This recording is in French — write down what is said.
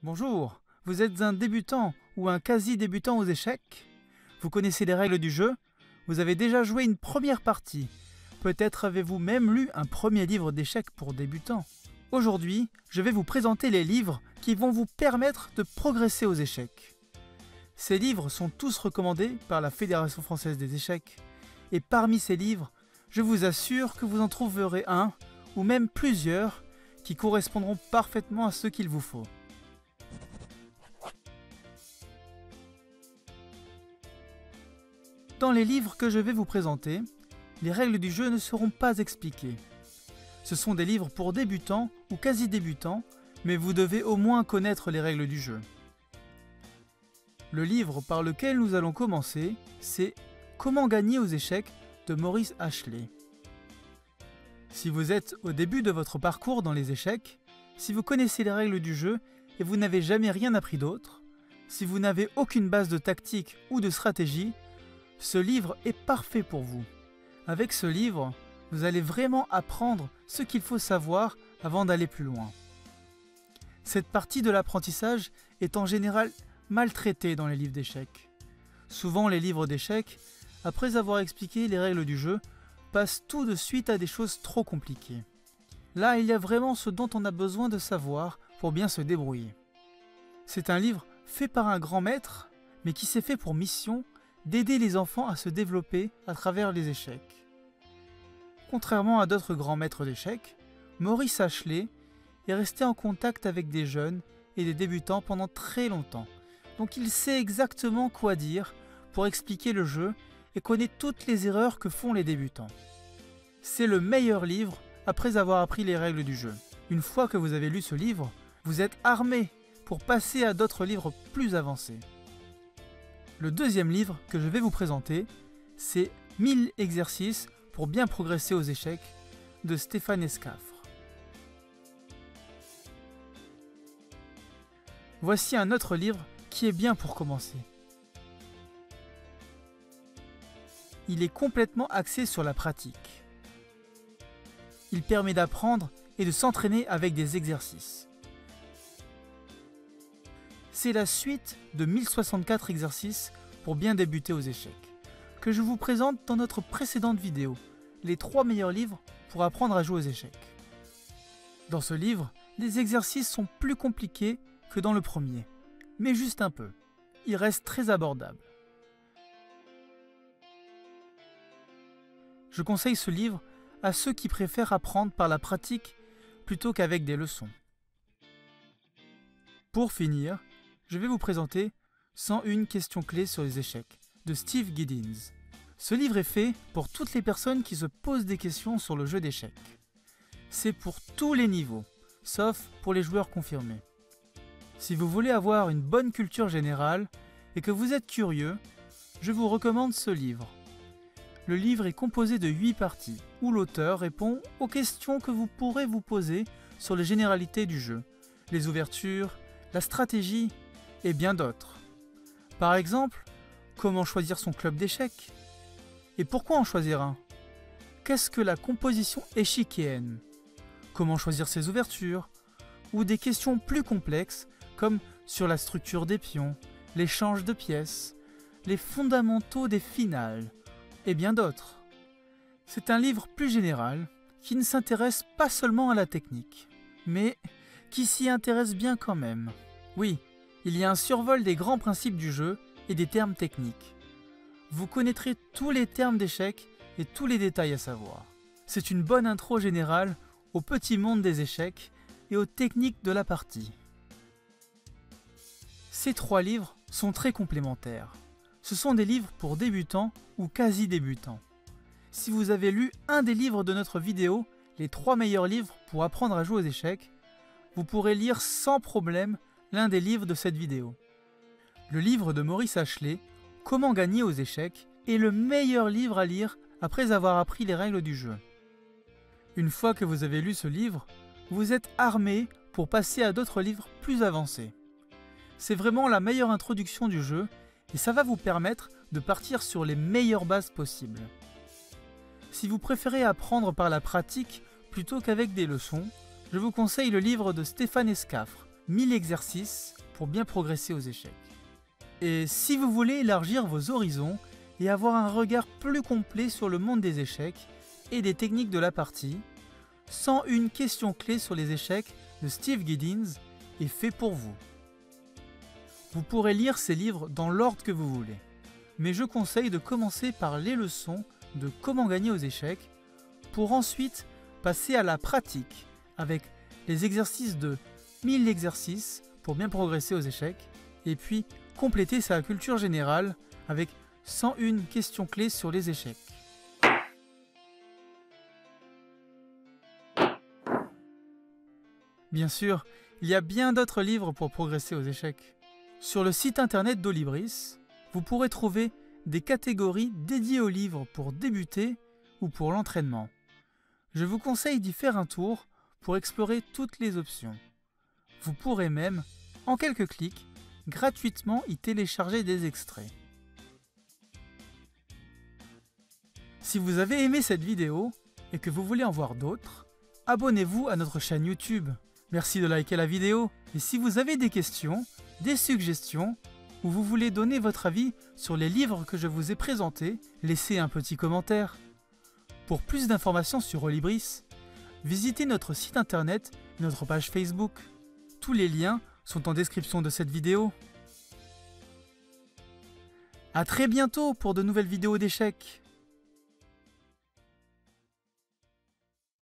Bonjour, vous êtes un débutant ou un quasi-débutant aux échecs? Vous connaissez les règles du jeu? Vous avez déjà joué une première partie? Peut-être avez-vous même lu un premier livre d'échecs pour débutants? Aujourd'hui, je vais vous présenter les livres qui vont vous permettre de progresser aux échecs. Ces livres sont tous recommandés par la Fédération française des échecs. Et parmi ces livres, je vous assure que vous en trouverez un, ou même plusieurs, qui correspondront parfaitement à ce qu'il vous faut. Dans les livres que je vais vous présenter, les règles du jeu ne seront pas expliquées. Ce sont des livres pour débutants ou quasi-débutants, mais vous devez au moins connaître les règles du jeu. Le livre par lequel nous allons commencer, c'est « Comment gagner aux échecs » de Maurice Ashley. Si vous êtes au début de votre parcours dans les échecs, si vous connaissez les règles du jeu et vous n'avez jamais rien appris d'autre, si vous n'avez aucune base de tactique ou de stratégie, ce livre est parfait pour vous. Avec ce livre, vous allez vraiment apprendre ce qu'il faut savoir avant d'aller plus loin. Cette partie de l'apprentissage est en général mal traitée dans les livres d'échecs. Souvent les livres d'échecs, après avoir expliqué les règles du jeu, passent tout de suite à des choses trop compliquées. Là, il y a vraiment ce dont on a besoin de savoir pour bien se débrouiller. C'est un livre fait par un grand maître, mais qui s'est fait pour mission d'aider les enfants à se développer à travers les échecs. Contrairement à d'autres grands maîtres d'échecs, Maurice Ashley est resté en contact avec des jeunes et des débutants pendant très longtemps. Donc il sait exactement quoi dire pour expliquer le jeu et connaît toutes les erreurs que font les débutants. C'est le meilleur livre après avoir appris les règles du jeu. Une fois que vous avez lu ce livre, vous êtes armé pour passer à d'autres livres plus avancés. Le deuxième livre que je vais vous présenter, c'est 1000 exercices pour bien progresser aux échecs de Stéphane Escaffre. Voici un autre livre qui est bien pour commencer. Il est complètement axé sur la pratique. Il permet d'apprendre et de s'entraîner avec des exercices. C'est la suite de 1064 exercices pour bien débuter aux échecs, que je vous présente dans notre précédente vidéo, les 3 meilleurs livres pour apprendre à jouer aux échecs. Dans ce livre, les exercices sont plus compliqués que dans le premier, mais juste un peu. Ils restent très abordables. Je conseille ce livre à ceux qui préfèrent apprendre par la pratique plutôt qu'avec des leçons. Pour finir, je vais vous présenter 101 questions clés sur les échecs de Steve Giddens. Ce livre est fait pour toutes les personnes qui se posent des questions sur le jeu d'échecs. C'est pour tous les niveaux, sauf pour les joueurs confirmés. Si vous voulez avoir une bonne culture générale et que vous êtes curieux, je vous recommande ce livre. Le livre est composé de 8 parties, où l'auteur répond aux questions que vous pourrez vous poser sur les généralités du jeu, les ouvertures, la stratégie et bien d'autres. Par exemple, comment choisir son club d'échecs? Et pourquoi en choisir un? Qu'est-ce que la composition échiquienne? Comment choisir ses ouvertures? Ou des questions plus complexes comme sur la structure des pions, l'échange de pièces, les fondamentaux des finales et bien d'autres. C'est un livre plus général qui ne s'intéresse pas seulement à la technique, mais qui s'y intéresse bien quand même. Oui, il y a un survol des grands principes du jeu et des termes techniques. Vous connaîtrez tous les termes d'échecs et tous les détails à savoir. C'est une bonne intro générale au petit monde des échecs et aux techniques de la partie. Ces 3 livres sont très complémentaires. Ce sont des livres pour débutants ou quasi-débutants. Si vous avez lu un des livres de notre vidéo, les 3 meilleurs livres pour apprendre à jouer aux échecs, vous pourrez lire sans problème l'un des livres de cette vidéo. Le livre de Maurice Ashley, Comment gagner aux échecs, est le meilleur livre à lire après avoir appris les règles du jeu. Une fois que vous avez lu ce livre, vous êtes armé pour passer à d'autres livres plus avancés. C'est vraiment la meilleure introduction du jeu et ça va vous permettre de partir sur les meilleures bases possibles. Si vous préférez apprendre par la pratique plutôt qu'avec des leçons, je vous conseille le livre de Stéphane Escaffre, 1000 exercices pour bien progresser aux échecs. Et si vous voulez élargir vos horizons et avoir un regard plus complet sur le monde des échecs et des techniques de la partie, 101 questions clés sur les échecs de Steve Giddins est fait pour vous. Vous pourrez lire ces livres dans l'ordre que vous voulez, mais je conseille de commencer par les leçons de comment gagner aux échecs pour ensuite passer à la pratique avec les exercices de 1000 exercices pour bien progresser aux échecs et puis compléter sa culture générale avec 101 questions clés sur les échecs. Bien sûr, il y a bien d'autres livres pour progresser aux échecs. Sur le site internet d'Olibris, vous pourrez trouver des catégories dédiées aux livres pour débuter ou pour l'entraînement. Je vous conseille d'y faire un tour pour explorer toutes les options. Vous pourrez même, en quelques clics, gratuitement y télécharger des extraits. Si vous avez aimé cette vidéo et que vous voulez en voir d'autres, abonnez-vous à notre chaîne YouTube. Merci de liker la vidéo et si vous avez des questions, des suggestions ou vous voulez donner votre avis sur les livres que je vous ai présentés, laissez un petit commentaire. Pour plus d'informations sur Olibris, visitez notre site internet et notre page Facebook. Tous les liens sont en description de cette vidéo. A très bientôt pour de nouvelles vidéos d'échecs.